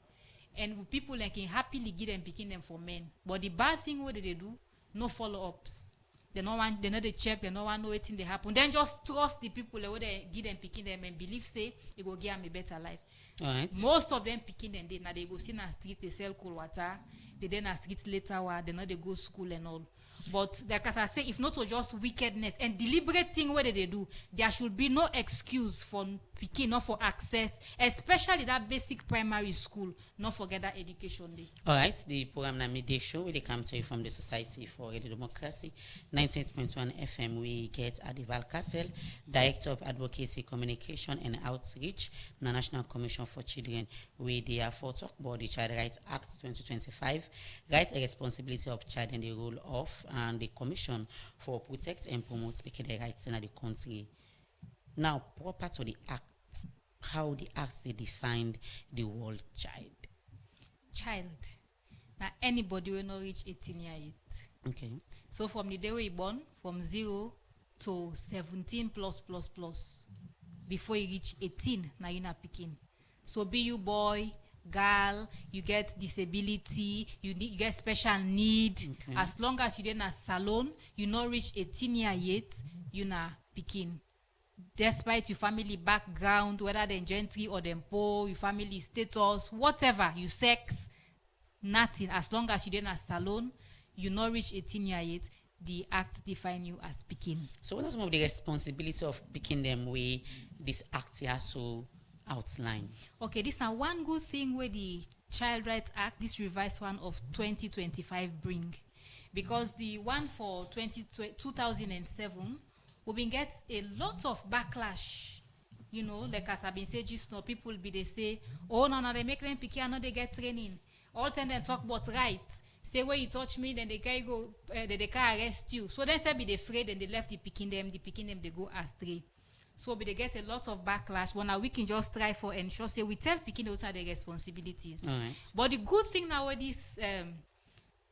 And people like can happily give them picking them for men. But the bad thing, what they do? No follow-ups. They know they check, they know anything they happen. Then just trust the people that they give them picking them and believe say it will give them a better life. All right. Most of them picking them, they go see na street, they sell cold water. They then a street later where they know they go school and all. But like as I say, if not to just wickedness and deliberate thing what they do, there should be no excuse for picking, not for access, especially that basic primary school, not forget that education day. All right, the program na midday show where they come to you from the Society for Radio Democracy, 98.1 FM. We get Adival Castle, Director of Advocacy, Communication and Outreach, the National Commission for Children. We therefore talk about the Child Rights Act 2025, rights and responsibility of child and the role of and the Commission for protect and promote speaking the rights in the country. Now, proper to the act, how the act they defined the word child. Child. Now anybody will not reach 18 years yet. Okay. So from the day we born, from 0 to 17 plus. Before you reach 18, now you're not picking. So be you boy, girl, you get disability, you get special need. Okay. As long as you're in a salon, you not reach 18 years yet, you're not picking. Despite your family background, whether they're gentry or they're poor, your family status, whatever, your sex, nothing. As long as you're in a salon, you not reach 18 years yet, the act define you as picking. So what are some of the responsibility of picking them where this act here so outline? Okay, this is one good thing where the Child Rights Act, this revised one of 2025 bring. Because the one for 2007, we been get a lot of backlash. You know, like as I've been saying just now, people be they say, oh no, they make them picky and no they get training. All time they talk about rights. Say where you touch me, then they can go, they can arrest you. So then say be they afraid and they left the picking them they go astray. So they get a lot of backlash. Well, now we can just try for ensure say we tell picking those are the responsibilities. All right. But the good thing now with this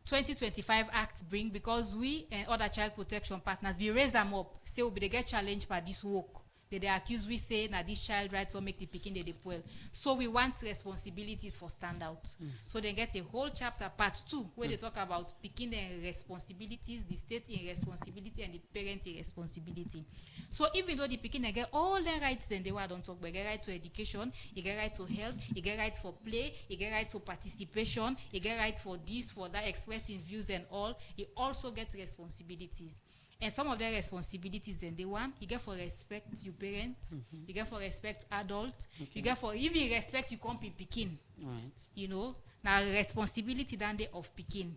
2025 Act bring, because we and other child protection partners, we raise them up, say we they get challenged by this work. They accuse we say that this child rights will make the picking they well. So we want responsibilities for standout. So they get a whole chapter, part 2, where they talk about picking the responsibilities, the state in responsibility and the parent in responsibility. So even though the picking they get all the rights and they were don't talk, but they get right to education, you get right to health, you get right for play, you get right to participation, you get right for this, for that, expressing views and all, you also get responsibilities. And some of their responsibilities and the one, you get for respect your parents. You get for respect adult. You get for even respect you come pikin. Right. You know, now responsibility than day of pikin.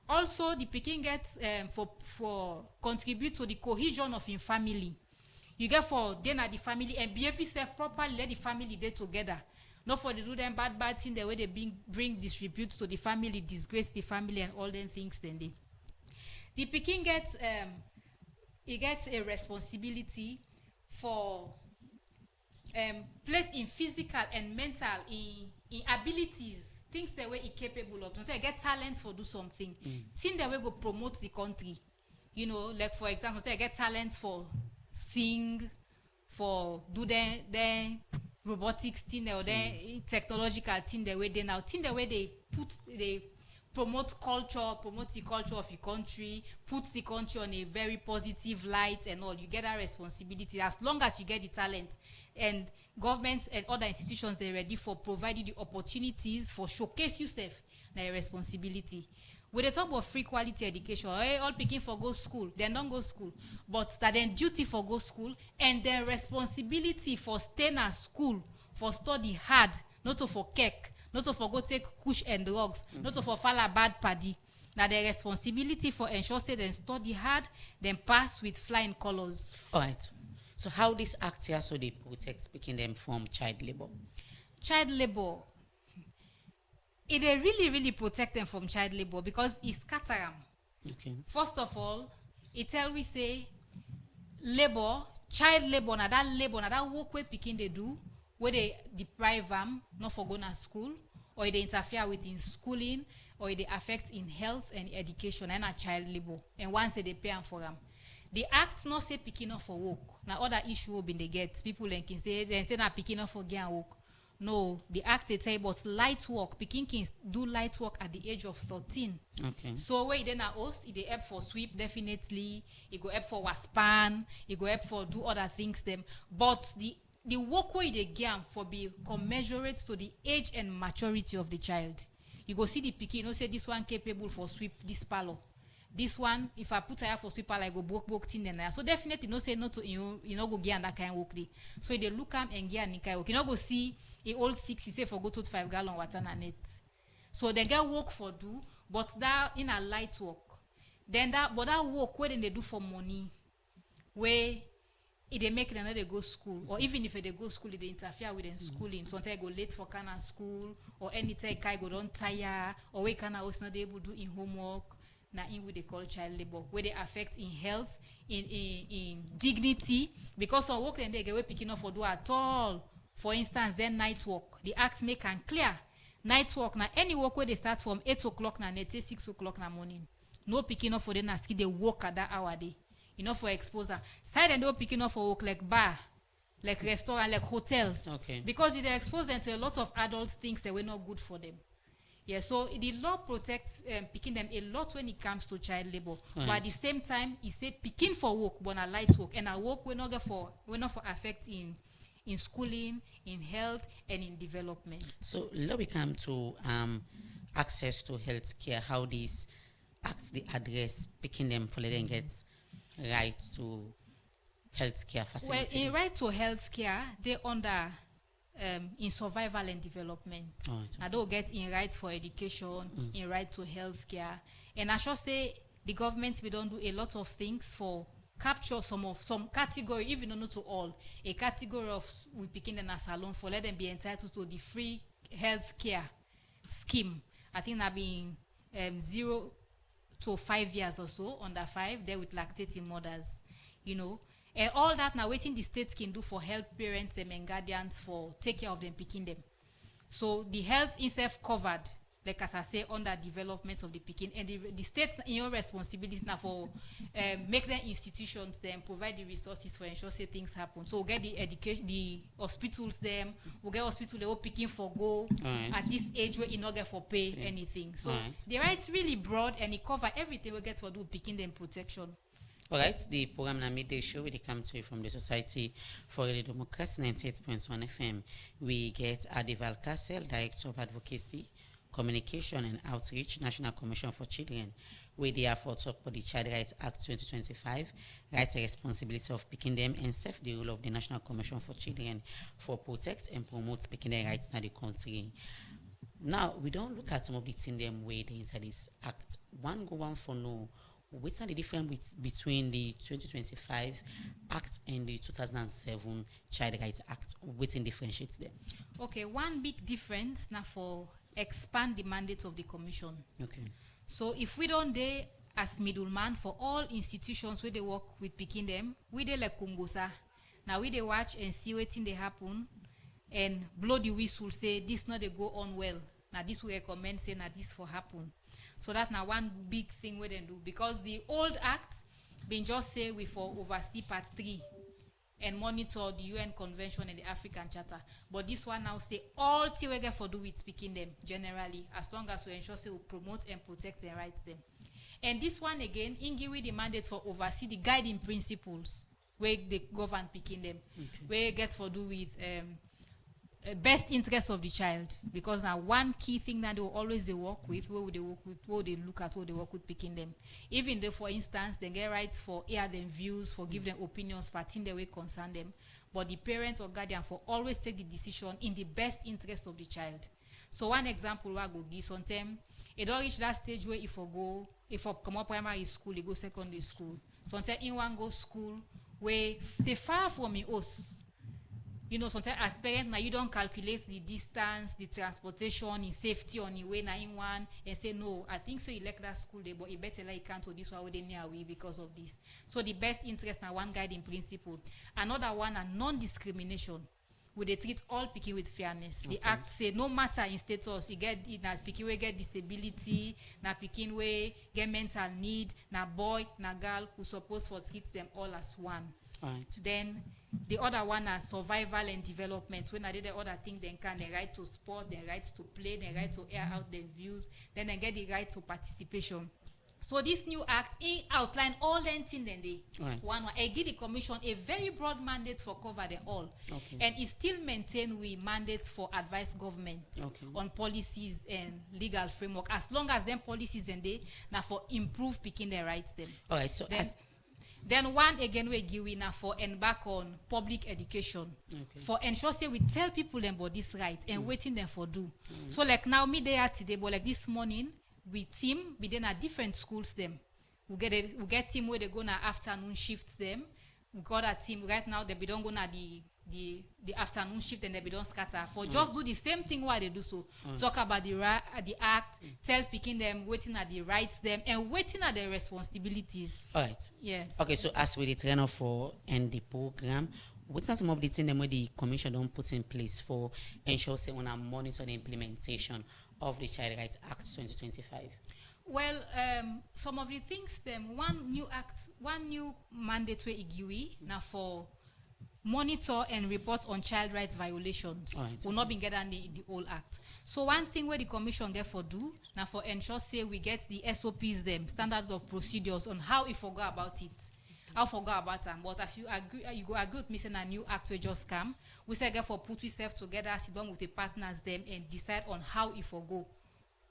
Also, the pikin gets for contribute to the cohesion of in family. You get for then at the family and behave yourself properly, let the family dey together. Not for they do them bad thing the way they bring disrepute to the family, disgrace the family and all them things then they. The pikin gets he gets a responsibility for place in physical and mental in abilities, things that way he capable of. Don't say get talent for do something. Thing that way go promote the country. You know, like for example, say get talent for sing, for do the robotics thing or the technological thing the way they now thing the way they promote the culture of your country, puts the country on a very positive light and all. You get that responsibility as long as you get the talent, and governments and other institutions they're ready for providing the opportunities for showcase yourself. Now your responsibility. When they talk about free quality education, all picking for go school, then don't go school, but that then duty for go school and then responsibility for staying at school, for study hard, not to for cake, not to for go take kush and drugs, not to for follow bad paddy. Now the responsibility for ensure say then study hard, then pass with flying colors. All right. So how this act here so they protect speaking them from child labor? Child labor. It they really protect them from child labor because it scatter them. Okay. First of all, it tell we say labor, child labor, na that work where picking they do, where they deprive them not for going to school, or they interfere with in schooling, or they affect in health and education and a child labor. And once they pay them for them. The act not say picking up for work. Now other issue will be they get people then can say na picking up for get work. No, the act they tell about light work. Picking can do light work at the age of 13. Okay. So where then a host, it help for sweep definitely. It go help for waspan. It go help for do other things them. But the work where they get for be commensurate to the age and maturity of the child. You go see the picking. You know say this one capable for sweep this parlor. This one, if I put her for sweeper, I go broke thing then. So definitely no say no to you know go get that kind of work day. So they look am and get kind work. You know go see a old 6 he say for go to 5 gallon water na net. So they get work for do, but that in a light work. Then that work where then they do for money, where if they make them they go school, or even if they go school, they interfere with them schooling. Sometimes go late for kind of school, or anytime kai go don't tire, or we kind of also not able to do in homework. Now in what they call child labor, where they affect in health, in dignity, because of work and they get away picking up for do at all. For instance, then night work. The act make and clear. Night work now any work where they start from 8 o'clock na net 6 o'clock na morning. No picking up for them na ski they work at that hour day. You know for exposure. Side and no picking up for work like bar, like restaurant, like hotels. Okay. Because it expose them to a lot of adult things that were not good for them. Yeah, so the law protects picking them a lot when it comes to child labor. Right. But at the same time, it say picking for work, but a light work, and a work we're not for affect in schooling, in health, and in development. So now we come to access to health care. How these acts the address picking them for letting get right to health care facility. Well, in right to health care, they under in survival and development. Oh, okay. I don't get in right for education, in right to health care. And I should say the government we don't do a lot of things for capture some category, even though not to all, a category of we picking them as alone for let them be entitled to the free health care scheme. I think that being 0 to 5 years or so, under 5, there with lactating mothers, you know. And all that now waiting the states can do for help parents and guardians for take care of them, picking them. So the health itself covered, like as I say, under development of the picking, and the states in your responsibilities now for make them institutions then provide the resources for ensure say things happen. So we'll get the education, the hospitals them, we'll get hospital they all picking for go at this age where you not get for pay anything. So the rights really broad and it cover everything we get for do picking them protection. All right, the program na midday show we come to you from the Society for Radio Democracy 98.1 FM. We get Adival Castle, Director of Advocacy, Communication and Outreach, National Commission for Children. we therefore talk about the Child Rights Act 2025, rights and responsibility of picking them, and serve the role of the National Commission for Children for protect and promote picking their rights in the country. Now, we don't look at some of the things them way inside this act. One go one for no. What's the difference between the 2025 Act and the 2007 Child Rights Act? What's differentiates them? Okay, one big difference now for expand the mandate of the commission. Okay. So if we don't dey as middleman for all institutions where they work with picking them, we dey like Kungosa. Now we dey watch and see what thing they happen and blow the whistle, say this not they go on well. Now this we recommend say now this for happen. So that's now one big thing we then do, because the old act been just say we for oversee part 3 and monitor the UN Convention and the African Charter. But this one now say all thing we get for do with speaking them generally, as long as we ensure say we promote and protect their rights them. And this one again, Ingiwi the mandate for oversee the guiding principles where they govern picking them, where get for do with best interest of the child, because now one key thing that they will always they work with, where would they work with, what they look at, what they work with picking them. Even though, for instance, they get rights for air them views, for give them opinions, but in the way concern them. But the parent or guardian for always take the decision in the best interest of the child. So one example I go give sometimes it don't reach that stage where if I come up primary school, they go secondary school. Sometimes in one go school where they far from me us. You know, sometimes as parents, now you don't calculate the distance, the transportation, in safety on the way, now in one, and say, no, I think so you like that school day, but you better like can't do this one they near away because of this. So the best interest and one guiding principle. Another one, a non-discrimination. Where they treat all picky with fairness. The act say no matter in status, you get it, na picky we get disability, na picky we get mental need, na boy, na girl, who supposed for treat them all as one. Right. Then the other one are survival and development. When I did the other thing, then can the right to sport, the right to play, the right to air out their views, then they get the right to participation. So this new act, it outline all the things then they one. I give the commission a very broad mandate for cover them all. Okay. And it still maintain we mandates for advise government on policies and legal framework, as long as them policies and they now for improve picking their rights them. All right. So then one again we give we now for embark on public education for ensure say we tell people them about this right and waiting them for do. So like now me there today, but like this morning we team we then at different schools them. We get team where they go na afternoon shifts them. We got a team right now that we don't go na the afternoon shift and they be don't scatter for just do the same thing while they do so. Talk about the act, tell picking them, waiting at the rights them and waiting at their responsibilities. All right. Yes. Okay, so as we train up for end the program, what's some of the things that the commission don't put in place for ensure say on a monitor the implementation of the Child Rights Act 2025? Well, some of the things them one new mandatory IGUI now for monitor and report on child rights violations will not be getting the old act. So one thing where the commission therefore do now for ensure say we get the SOPs them standards of procedures on how we forgot about it. I'll forget about them, but as you go agree with me saying a new act will just come. We say therefore put yourself together, sit down with the partners them and decide on how it will go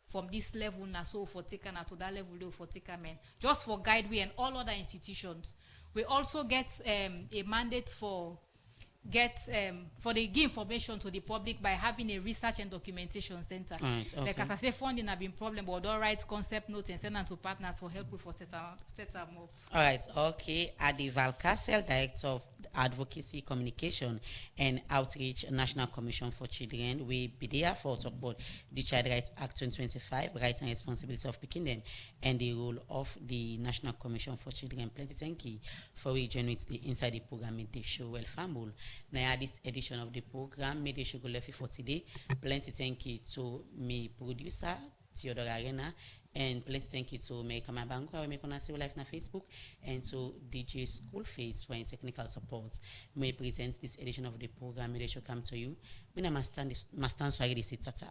from this level now so for taken to that level for taken men. Just for guide we and all other institutions. We also get a mandate for the give information to the public by having a research and documentation center. Right, okay. Like as I say, funding have been problem, but all right, concept notes and send them to partners for help with for set them up. All right, okay. Adi Valcasel, Director of Advocacy, Communication and Outreach, National Commission for Children. We be there for talk about the Child Rights Act 2025, rights and responsibility of picking them, and the role of the National Commission for Children. Plenty thank you for we join with the inside the program in the show well family. Now this edition of the program, made the show go left for today. Plenty thank you to me producer Theodore Arena. And plenty thank you to Mary Kamabango, our Make on Civil Life na Facebook, and to DJ Schoolface for technical support. May present this edition of the program. May they should come to you. My name is Mastan Swagidi Sitata.